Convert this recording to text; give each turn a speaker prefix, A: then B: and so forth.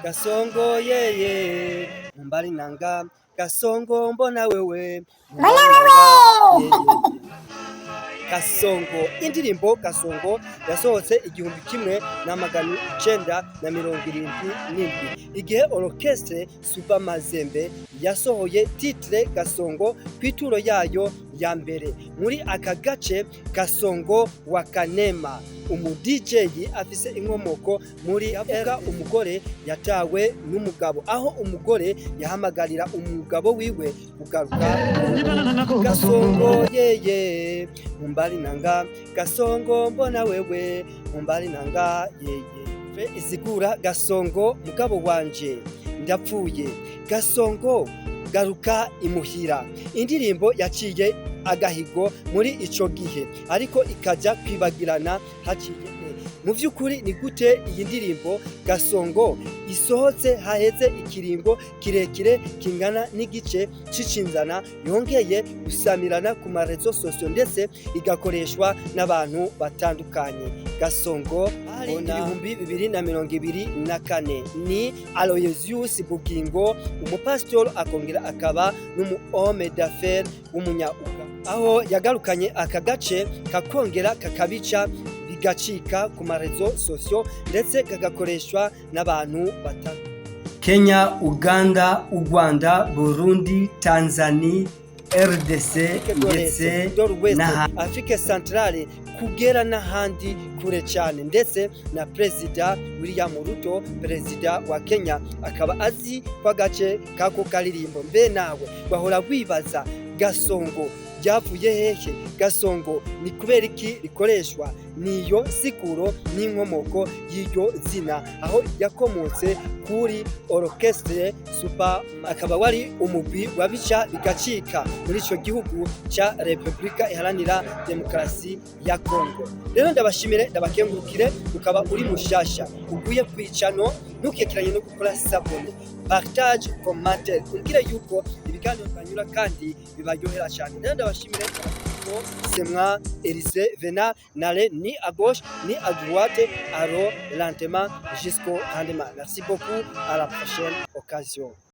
A: Gasongo yeye mumbali nanga Gasongo mbona wewe
B: Mbona wewe
A: Gasongo indirimbo Gasongo yasohotse 1977 igihe orchestre Super Mazembe yasohoye titre Gasongo kwituro yayo ya mbere muri aka gace Gasongo wa Kanema. Umu DJ afise inkomoko muri avuga umugore yatawe n'umugabo aho umugore yahamagarira umugabo wiwe kugaruka. Gasongo yeye mumbali nanga Gasongo mbona wewe mumbali nanga yeye izigura Gasongo mugabo wanje ndapfuye Gasongo garuka imuhira. Indirimbo yaciye agahigo muri ico gihe ariko ikaja kwibagirana haciye mu vyukuri ni gute iyi ndirimbo Gasongo isohotse haheze ikiringo kirekire kingana n'igice cicinzana yongeye gusamirana ku marezo sosio ndetse igakoreshwa n'abantu batandukanye. Gasongo ari 2024 ni Aloysius Bugingo umupastor akongera akaba n'umuhomme d'affaires w'umunyauga aho yagarukanye aka gace kakongera kakabica bigacika ku marezo sosio ndetse kagakoreshwa n'abantu batatu. Kenya, Uganda, Rwanda, Burundi, Tanzania, RDC ndetse na Afrique Centrale kugera n'ahandi kure cyane ndetse na Perezida William Ruto perezida wa Kenya akaba azi kwa gace kako karirimbo. Mbe nawe bahora wibaza Gasongo byavuye hehe? Gasongo ni kubera iki rikoreshwa? Niyo sikuro n'inkomoko y'iryo zina aho yakomotse kuri orchestre Super akaba wari umugwi wabica bigacika muri ico gihugu ca Republika Iharanira Demokarasi ya Kongo. Rero ndabashimire ndabakengurukire ukaba uri mushasha uguye kwicano ntukekiranye no gukora sabone partage commentaire kugira yuko ibiganiro banyura kandi bibaryohera cyane. Rero ndabashimire c'est moi Elise Vena n'allez ni à gauche ni à droite alors lentement jusqu'au rendement. Merci beaucoup, à la prochaine occasion.